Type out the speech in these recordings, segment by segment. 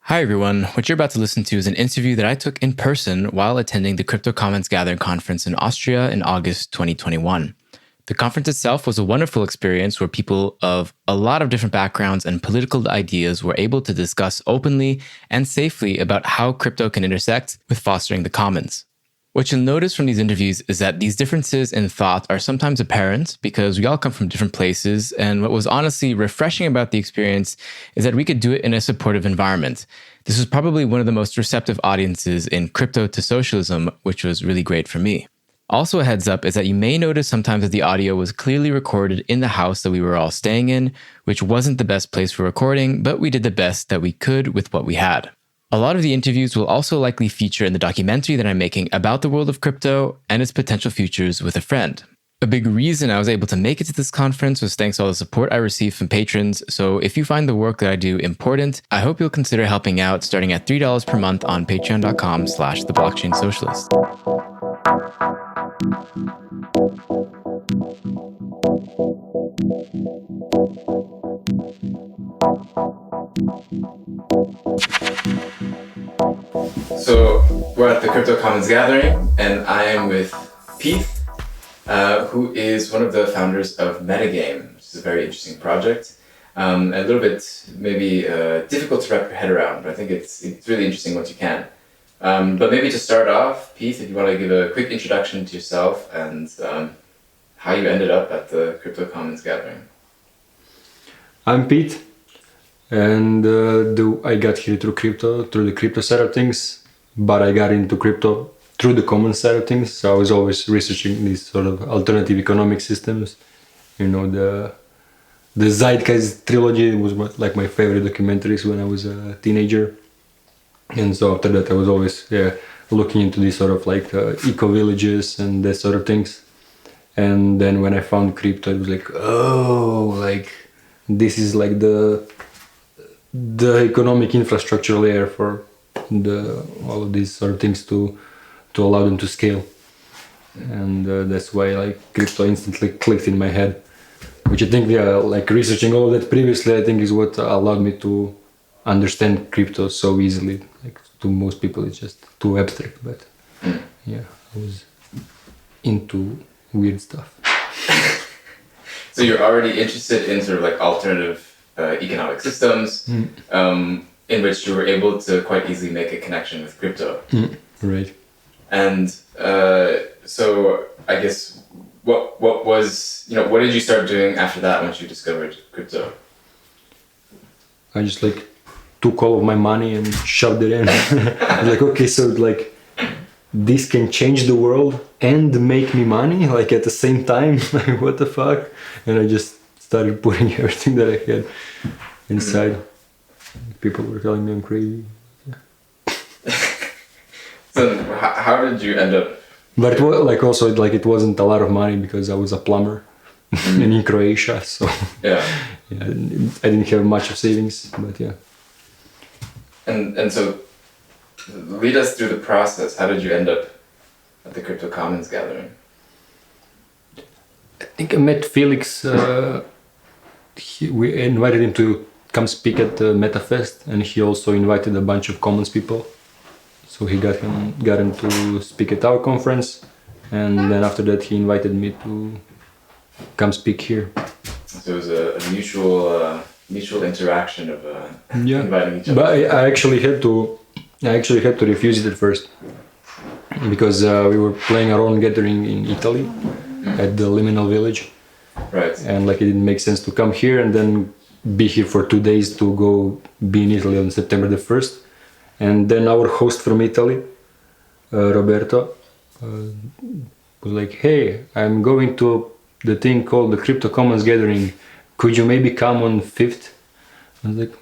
Hi everyone, what you're about to listen to is an interview that I took in person while attending the Crypto Commons Gathering Conference in Austria in August 2021. The conference itself was a wonderful experience where people of a lot of different backgrounds and political ideas were able to discuss openly and safely about how crypto can intersect with fostering the commons. What you'll notice from these interviews is that these differences in thought are sometimes apparent because we all come from different places, and what was honestly refreshing about the experience is that we could do it in a supportive environment. This was probably one of the most receptive audiences in Crypto to Socialism, which was really great for me. Also a heads up is that you may notice sometimes that the audio was clearly recorded in the house that we were all staying in, which wasn't the best place for recording, but we did the best that we could with what we had. A lot of the interviews will also likely feature in the documentary that I'm making about the world of crypto and its potential futures with a friend. A big reason I was able to make it to this conference was thanks to all the support I received from patrons, so if you find the work that I do important, I hope you'll consider helping out starting at $3 per month on patreon.com/theblockchainsocialist. So we're at the Crypto Commons Gathering, and I am with Peth, who is one of the founders of Metagame, which is a very interesting project. A little bit maybe difficult to wrap your head around, but I think it's really interesting once you can. But maybe to start off, Peth, if you want to give a quick introduction to yourself and how you ended up at the Crypto Commons Gathering. I'm Peth, and I got here through the crypto side of things, but I got into crypto through the common side of things. So I was always researching these sort of alternative economic systems. You know, the Zeitgeist trilogy was like my favorite documentaries when I was a teenager. And so after that I was always looking into these sort of like eco-villages and that sort of things. And then when I found crypto, it was like, oh, like this is like the economic infrastructure layer for all of these sort of things to allow them to scale. And that's why like crypto instantly clicked in my head, which I think like researching all of that previously, I think is what allowed me to understand crypto so easily. Like to most people it's just too abstract, but yeah, I was into weird stuff. So you're already interested in sort of like alternative economic systems, in which you were able to quite easily make a connection with crypto. Right. And so I guess what did you start doing after that once you discovered crypto? I just like took all of my money and shoved it in. I was like, okay, so like this can change the world and make me money like at the same time. Like what the fuck? And I just started putting everything that I had inside. People were telling me I'm crazy. So how did you end up? But it was like also like it wasn't a lot of money because I was a plumber in Croatia, so yeah, I didn't have much of savings, but yeah. And so lead us through the process. How did you end up at the Crypto Commons Gathering? I think I met Felix. We invited him to come speak at the MetaFest, and he also invited a bunch of Commons people. So he got him to speak at our conference, and then after that he invited me to come speak here. So it was a mutual interaction of inviting each other. But I actually had to refuse it at first because we were playing our own gathering in Italy at the Liminal Village. Right. And like it didn't make sense to come here and then be here for 2 days to go be in Italy on September the 1st. And then our host from Italy, Roberto, was like, hey, I'm going to the thing called the Crypto Commons Gathering. Could you maybe come on 5th? I was like,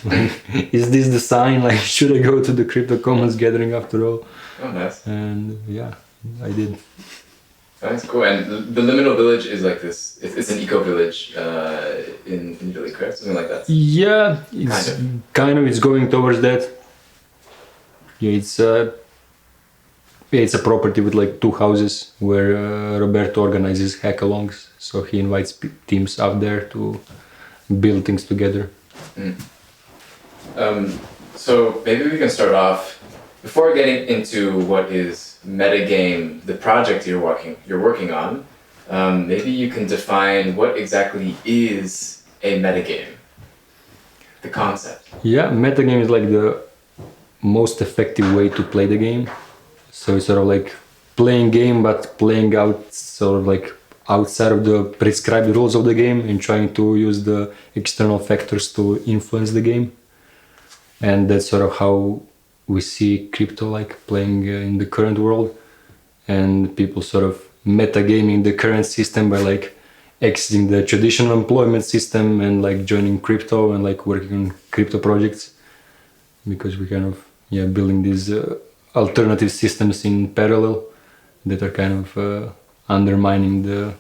like, is this the sign? Like, should I go to the Crypto Commons Gathering after all? Oh, nice. And yeah, I did. That's cool. And the Liminal Village is like this. It's an eco village in Italy, correct? Something like that. Yeah, it's kind of. It's going towards that. Yeah, it's a property with like 2 houses where Roberto organizes hackalongs. So he invites teams out there to build things together. So maybe we can start off, before getting into what is Metagame, the project you're working on, maybe you can define what exactly is a metagame, the concept. Yeah, metagame is like the most effective way to play the game. So it's sort of like playing game, but playing out sort of like outside of the prescribed rules of the game and trying to use the external factors to influence the game. And that's sort of how we see crypto like playing in the current world, and people sort of metagaming the current system by like exiting the traditional employment system and like joining crypto and like working on crypto projects, because we kind of building these alternative systems in parallel that are kind of undermining the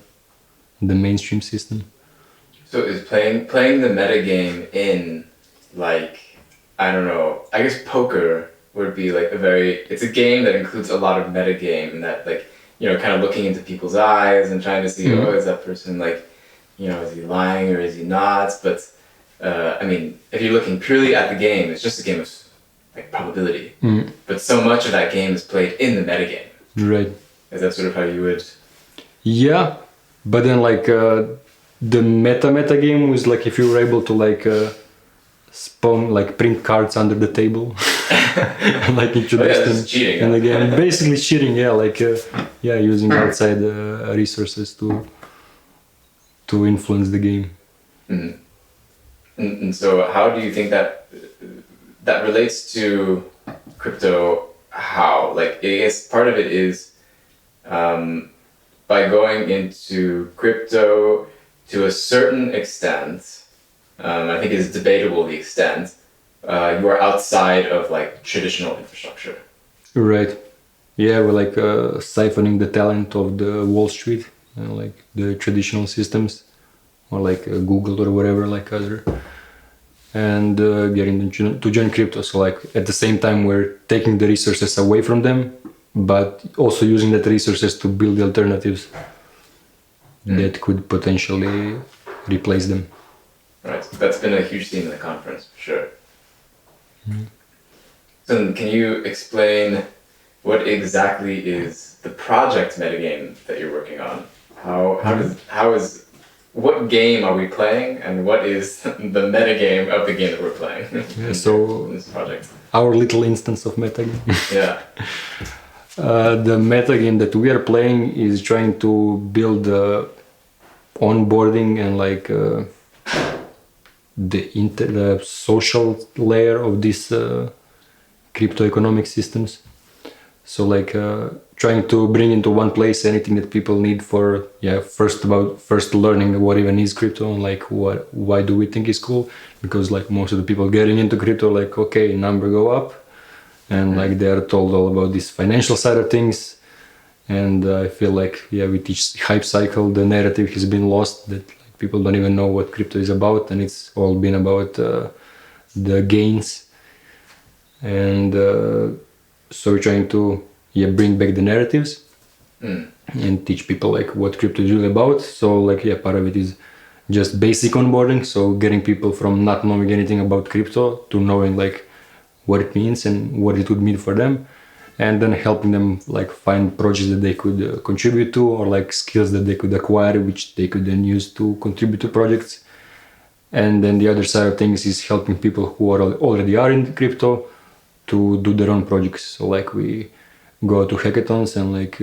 mainstream system. So is playing the metagame in, like, I don't know, I guess poker would be like it's a game that includes a lot of metagame, and that, like, kind of looking into people's eyes and trying to see, is that person, like, is he lying or is he not? But I mean, if you're looking purely at the game, it's just a game of like probability. But so much of that game is played in the metagame. Right. Is that sort of how you would? Yeah, but then like the meta game was like if you were able to like spawn like print cards under the table and like introduce them cheating, in the game. Basically cheating, like using outside resources to influence the game. Mm-hmm. And so how do you think that relates to crypto? How? Like, I guess part of it is by going into crypto to a certain extent, I think it's debatable the extent, you are outside of like traditional infrastructure. Right. Yeah, we're like siphoning the talent of the Wall Street, like the traditional systems, or like Google or whatever, like other, and getting them to join crypto. So like at the same time we're taking the resources away from them, but also using that resources to build the alternatives that could potentially replace them. Right. That's been a huge theme in the conference, for sure. So can you explain what exactly is the project metagame that you're working on? What game are we playing, and what is the metagame of the game that we're playing? So in this project, our little instance of metagame. Yeah. The metagame that we are playing is trying to build onboarding and like the social layer of these crypto economic systems. So like trying to bring into one place anything that people need for first learning what even is crypto and like why do we think is cool, because like most of the people getting into crypto like, okay, number go up, and like they are told all about this financial side of things. And I feel like with each hype cycle the narrative has been lost, that like, people don't even know what crypto is about, and it's all been about the gains. And so we're trying to bring back the narratives and teach people like what crypto is really about. So like part of it is just basic onboarding, so getting people from not knowing anything about crypto to knowing like what it means and what it would mean for them, and then helping them like find projects that they could contribute to, or like skills that they could acquire which they could then use to contribute to projects. And then the other side of things is helping people who already are in crypto to do their own projects. So like we go to hackathons and like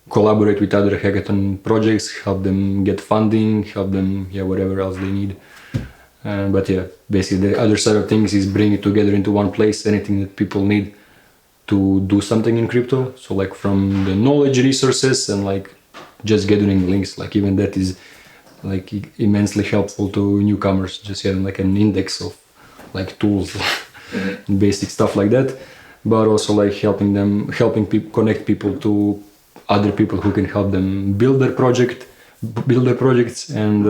collaborate with other hackathon projects, help them get funding, help them whatever else they need. But basically the other side of things is bring it together into one place, anything that people need to do something in crypto. So like from the knowledge resources and like just gathering links, like even that is like immensely helpful to newcomers, just having like an index of like tools basic stuff like that, but also like helping people connect people to other people who can help them build their projects. And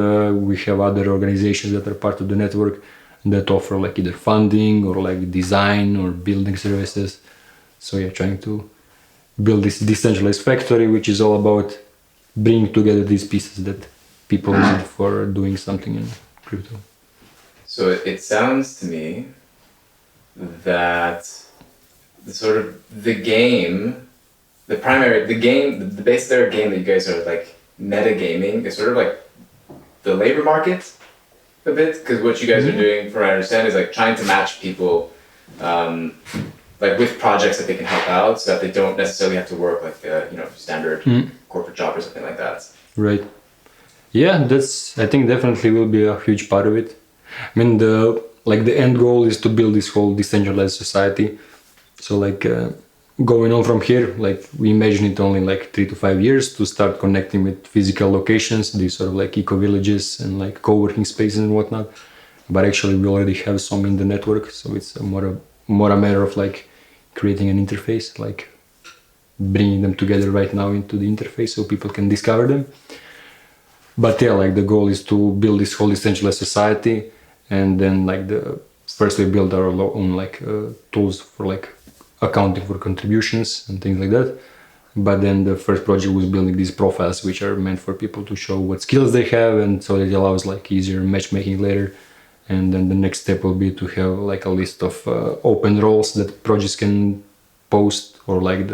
we have other organizations that are part of the network that offer like either funding or like design or building services. So trying to build this decentralized factory, which is all about bringing together these pieces that people need for doing something in crypto. So it sounds to me that the game, the base layer game that you guys are like metagaming is sort of like the labor market a bit, because what you guys are doing, from what I understand, is like trying to match people like with projects that they can help out, so that they don't necessarily have to work like the standard corporate job or something like that. Right. Yeah, that's, I think, definitely will be a huge part of it. I mean, the end goal is to build this whole decentralized society. So going on from here, like we imagine it only like 3 to 5 years to start connecting with physical locations, these sort of like eco villages and like co-working spaces and whatnot. But actually we already have some in the network, so it's more a matter of like creating an interface, like bringing them together right now into the interface so people can discover them. But yeah, like the goal is to build this whole decentralized society, and then like first we build our own like tools for like accounting for contributions and things like that. But then the first project was building these profiles which are meant for people to show what skills they have, and so it allows like easier matchmaking later. And then the next step will be to have like a list of open roles that projects can post, or like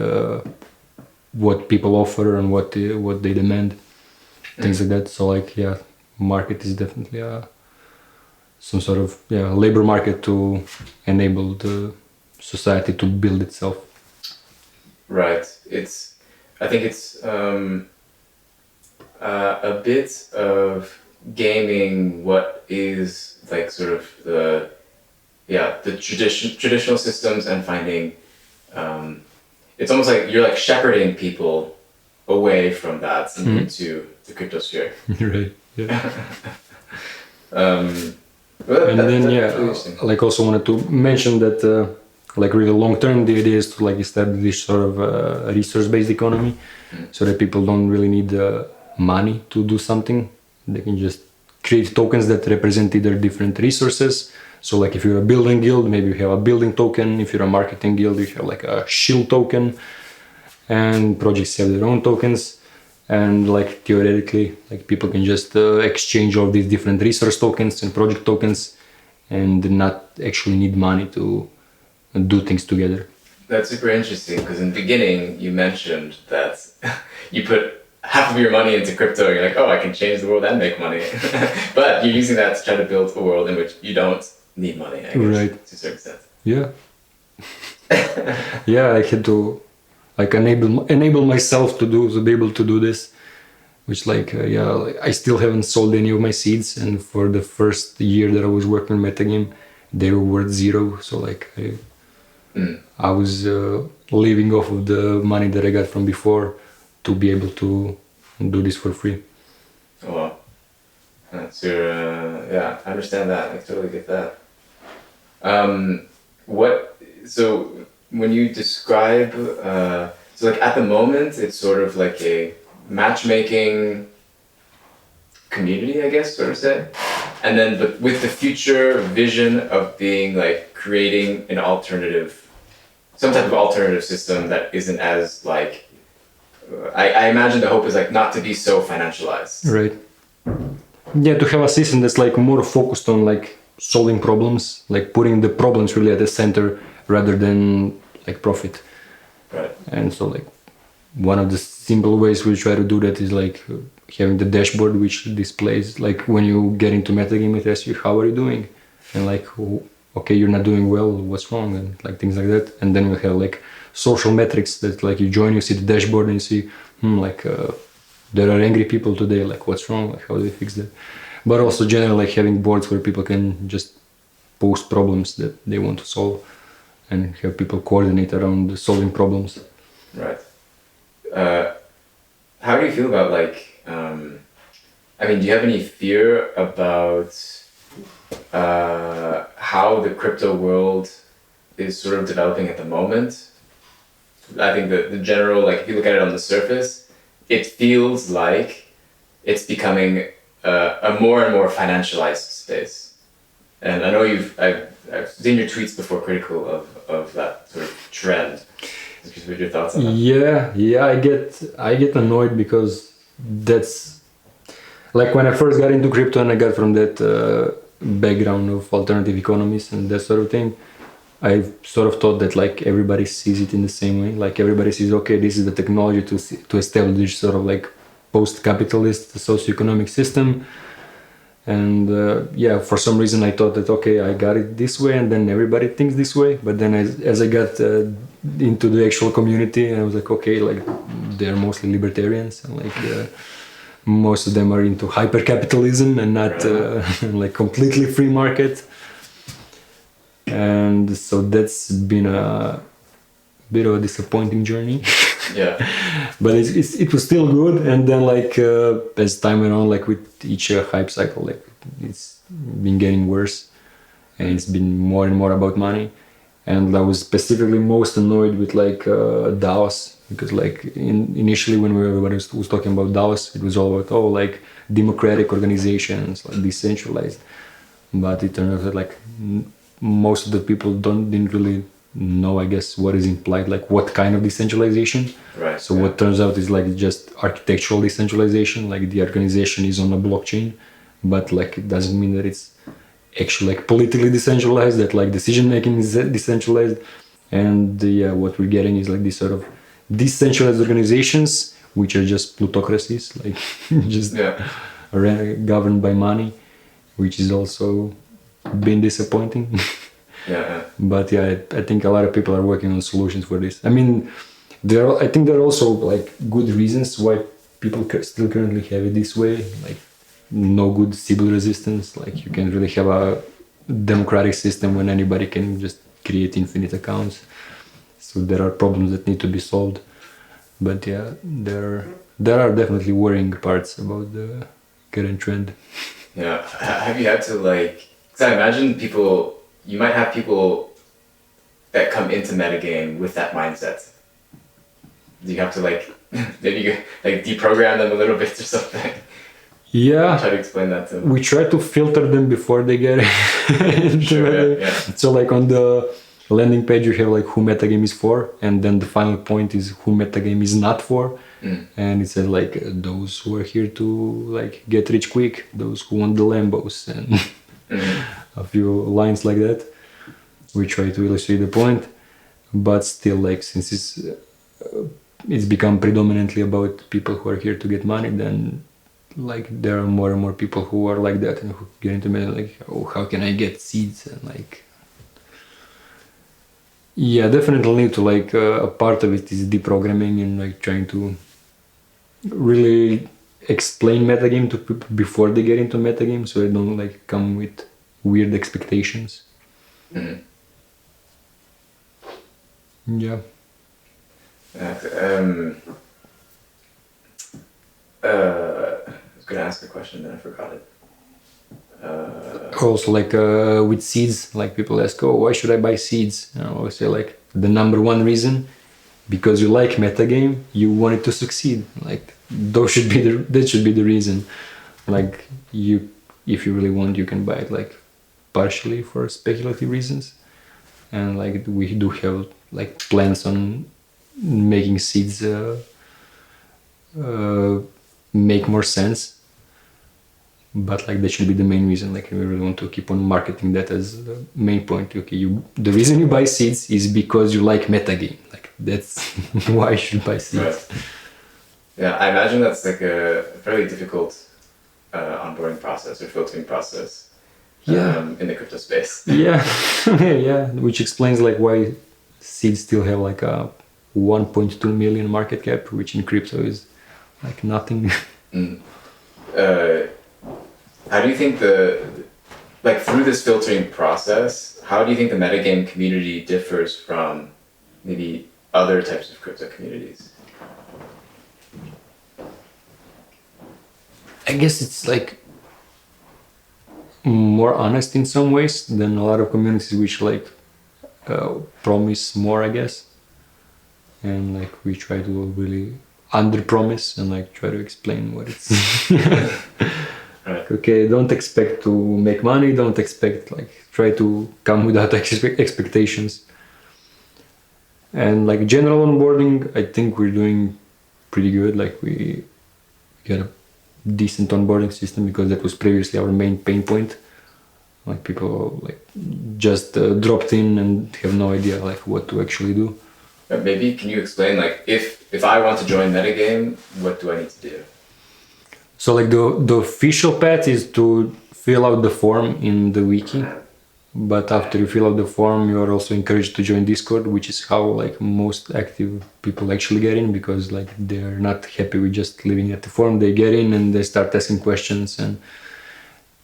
what people offer and what they demand, things like that. So like market is definitely some sort of labor market to enable the society to build itself. Right. I think it's a bit of gaming what is like sort of the traditional systems, and finding it's almost like you're like shepherding people away from that and into the crypto sphere. Right. Yeah. And then like also wanted to mention that like really long term the idea is to like establish sort of a resource based economy, so that people don't really need money to do something. They can just create tokens that represent either different resources. So like if you're a building guild, maybe you have a building token. If you're a marketing guild, you have like a shield token, and projects have their own tokens. And like theoretically, like people can just exchange all these different resource tokens and project tokens, and not actually need money to do things together. That's super interesting, because in the beginning you mentioned that you put half of your money into crypto. You're like, oh, I can change the world and make money. But you're using that to try to build a world in which you don't need money, I guess, right, to a certain extent. Yeah. Yeah, I had to like enable myself to be able to do this, which like I still haven't sold any of my seeds, and for the first year that I was working on Metagame, they were worth 0. So like I was living off of the money that I got from before to be able to do this for free. Oh, wow. That's your I understand that. I totally get that. So when you describe so like at the moment it's sort of like a matchmaking community, I guess, sort of say, and then but with the future vision of being like creating some type of alternative system that isn't as like I imagine the hope is like not to be so financialized. Right. Yeah, to have a system that's like more focused on like solving problems, like putting the problems really at the center rather than like profit. Right. And so like one of the simple ways we try to do that is like having the dashboard which displays like when you get into metagame, it asks you how are you doing, and like okay, you're not doing well, what's wrong, and like things like that. And then we have like social metrics that like you join, you see the dashboard and you see there are angry people today, like what's wrong, like how do we fix that. But also generally like having boards where people can just post problems that they want to solve and have people coordinate around solving problems. Right. How do you feel about like do you have any fear about how the crypto world is sort of developing at the moment? I think the general, like if you look at it on the surface, it feels like it's becoming a more and more financialized space. And I know I've seen your tweets before critical of that sort of trend. Just what your thoughts on that? Yeah, I get annoyed because that's like when I first got into crypto and I got from that background of alternative economies and that sort of thing. I sort of thought that like everybody sees it in the same way. Like everybody sees, okay, this is the technology to establish sort of like post-capitalist socioeconomic system. And yeah, for some reason I thought that, okay, I got it this way, and then everybody thinks this way. But then as I got into the actual community, I was like, okay, like they're mostly libertarians, and like most of them are into hyper-capitalism and not like completely free market. And so that's been a bit of a disappointing journey. Yeah. But it was still good. And then like as time went on, like with each hype cycle, like it's been getting worse, and it's been more and more about money. And I was specifically most annoyed with like DAOs, because like initially when everybody was talking about DAOs, it was all about like democratic organizations, like decentralized. But it turned out that like most of the people didn't really know, I guess, what is implied, like what kind of decentralization. Right. So what turns out is like just architectural decentralization, like the organization is on a blockchain, but like it doesn't mean that it's actually like politically decentralized, that like decision making is decentralized. And yeah, what we're getting is like this sort of decentralized organizations which are just plutocracies, like just governed by money, which is also been disappointing. Yeah. But yeah, I think a lot of people are working on solutions for this. I mean, I think there are also like good reasons why people still currently have it this way. Like no good Sybil resistance. Like you can't really have a democratic system when anybody can just create infinite accounts. So there are problems that need to be solved. But yeah, there are definitely worrying parts about the current trend. Yeah. Have you had to like? Because I imagine you might have people that come into metagame with that mindset. Do you have to like maybe like deprogram them a little bit or something? Yeah. Try to explain that to them. We try to filter them before they get it. Sure, yeah. So like on the landing page you have like who metagame is for, and then the final point is who metagame is not for. And it says like those who are here to like get rich quick, those who want the Lambos, and a few lines like that. We try to illustrate the point, but still like since it's become predominantly about people who are here to get money, then like there are more and more people who are like that and who get into me like, oh, how can I get seeds? And like, yeah, definitely need to like a part of it is deprogramming and like trying to really explain metagame to people before they get into metagame, so they don't like come with weird expectations. Yeah. I was gonna ask a question, then I forgot it. Also, like with seeds, like people ask, "Oh, why should I buy seeds?" And I always say, like, the number one reason, because you like metagame, you want it to succeed. Like, that should be the reason. Like, if you really want, you can buy it like partially for speculative reasons, and like we do have like plans on making seeds make more sense. But like that should be the main reason. Like we really want to keep on marketing that as the main point. Okay, the reason you buy seeds is because you like metagame. Like that's why you should buy seeds. Right. Yeah, I imagine that's like a fairly difficult onboarding process or filtering process. In the crypto space. Yeah, yeah, which explains like why seeds still have like a 1.2 million market cap, which in crypto is like nothing. How do you think through this filtering process, how do you think the metagame community differs from maybe other types of crypto communities? I guess it's like more honest in some ways than a lot of communities which like promise more, I guess. And like we try to really under promise and like try to explain what it's Like, okay, don't expect to make money, don't expect, like, try to come without expectations. And like general onboarding, I think we're doing pretty good. Like we got a decent onboarding system because that was previously our main pain point. Like people like just dropped in and have no idea like what to actually do. Maybe can you explain, like, if I want to join Metagame, what do I need to do? So like the official path is to fill out the form in the wiki, but after you fill out the form, you are also encouraged to join Discord, which is how like most active people actually get in, because like they're not happy with just living at the form. They get in and they start asking questions.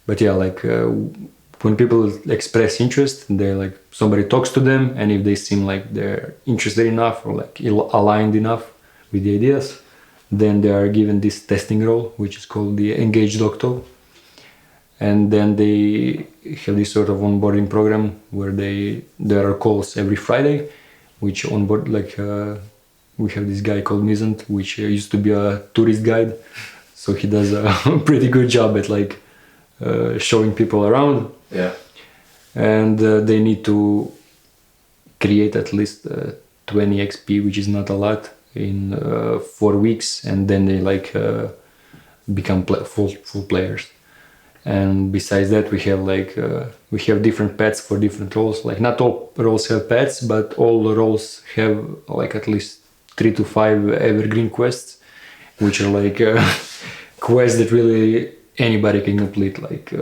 But yeah, like when people express interest, they like somebody talks to them, and if they seem like they're interested enough or like aligned enough with the ideas, then they are given this testing role, which is called the Engaged Doctor. And then they have this sort of onboarding program where there are calls every Friday, which onboard like we have this guy called Mizant, which used to be a tourist guide, so he does a pretty good job at like showing people around. Yeah. And they need to create at least 20 XP, which is not a lot, in 4 weeks, and then they like become full players. And besides that, we have different pets for different roles. Like not all roles have pets, but all the roles have like at least 3 to 5 evergreen quests, which are like quests that really anybody can complete. Like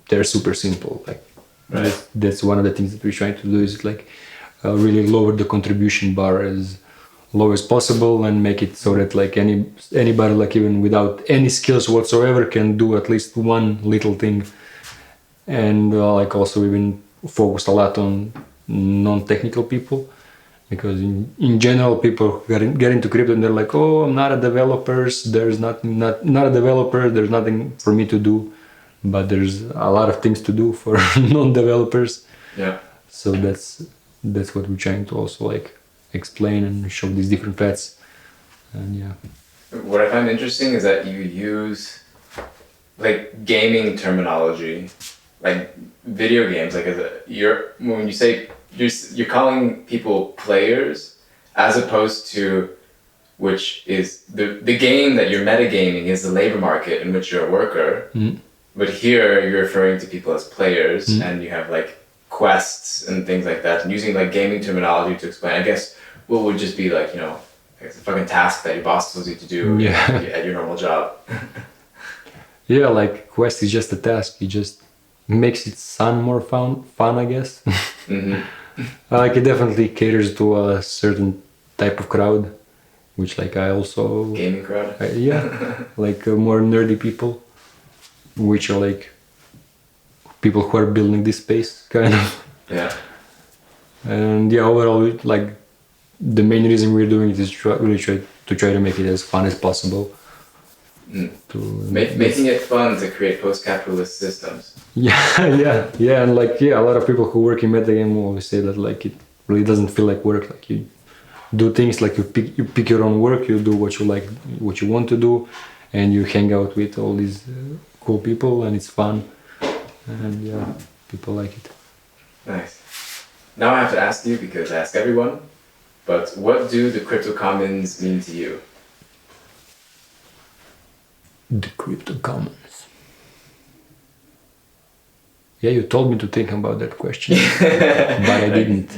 they're super simple. Like right. That's one of the things that we're trying to do, is like really lower the contribution bar as low as possible, and make it so that like anybody, like even without any skills whatsoever, can do at least one little thing. And like also we've been focused a lot on non-technical people, because in general people get into crypto and they're like, oh, I'm not a developer, there's not a developer, there's nothing for me to do. But there's a lot of things to do for non-developers. Yeah. So that's what we're trying to also like explain and show these different paths. And yeah. What I find interesting is that you use like gaming terminology, like video games, like when you say you're calling people players, as opposed to, which is the game that you're metagaming is the labor market in which you're a worker. Mm-hmm. But here you're referring to people as players, mm-hmm. and you have like quests and things like that, and using like gaming terminology to explain, I guess, what would just be like, you know, it's a fucking task that your boss tells you to do at your normal job. Yeah, like quest is just a task. It just makes it sound more fun, I guess. Mm-hmm. Like it definitely caters to a certain type of crowd, which like I also... Gaming crowd? Yeah, like more nerdy people, which are like people who are building this space, kind of. Yeah. And yeah, overall, like the main reason we're doing it is really try to make it as fun as possible. Mm. Making it fun to create post-capitalist systems. Yeah, and like a lot of people who work in metagame always say that like it really doesn't feel like work. Like you do things like you pick your own work, you do what you like, what you want to do, and you hang out with all these cool people, and it's fun. And yeah, people like it. Nice. Now I have to ask you, because I ask everyone, but what do the crypto commons mean to you? The crypto commons. Yeah, you told me to think about that question, but I didn't.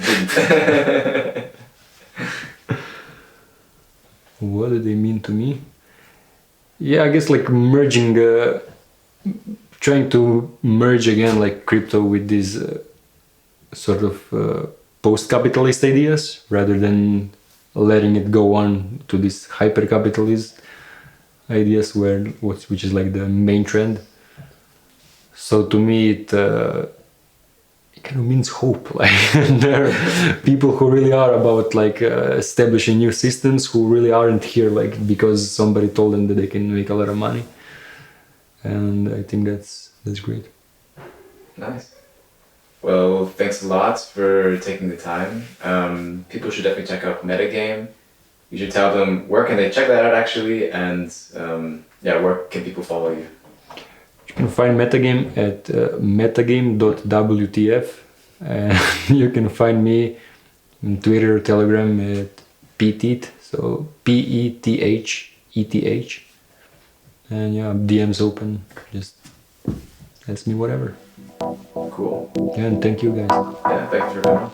What do they mean to me? Yeah, I guess like merging, trying to merge again like crypto with these sort of post-capitalist ideas, rather than letting it go on to this hyper-capitalist ideas which is like the main trend. So to me it kind of means hope. Like there are people who really are about like establishing new systems, who really aren't here like because somebody told them that they can make a lot of money. And I think that's great. Nice. Well, thanks a lot for taking the time. People should definitely check out Metagame. You should tell them where can they check that out actually, and where can people follow you? You can find Metagame at metagame.wtf, and you can find me on Twitter, Telegram at Peth, so Petheth, and yeah, DM's open. Just ask me whatever. Cool. Yeah, and thank you guys. Yeah, thanks for coming.